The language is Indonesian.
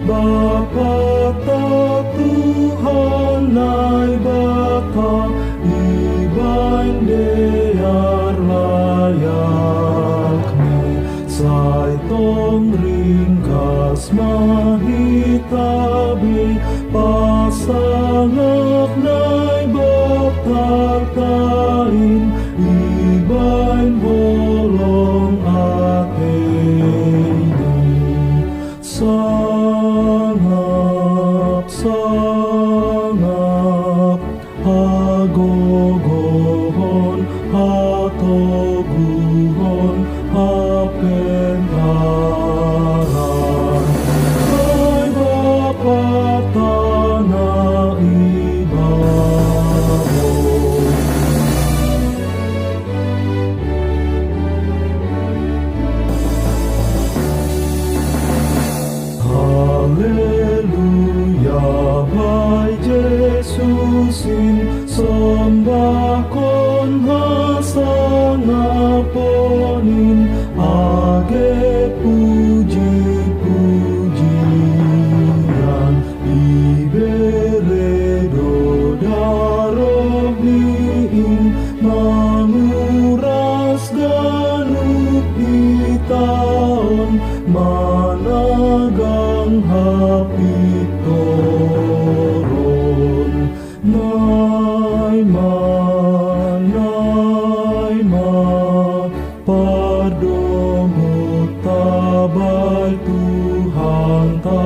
Bapa ta Tuhan nai bata ibain dear layakne sai tong ringkas mahitabi pasangak nai bata tain ibain bolong ateni sangap hagogohon hatoguhon hapentaran ay Bapa tanah ibabaw. Haleluya, by Jesusin, sembah kon hasangaponin, age puji-pujian, iberedo darobiin, manguras ganuk itaon, managang hapitoron naay ma padomut tabay Tuhan ta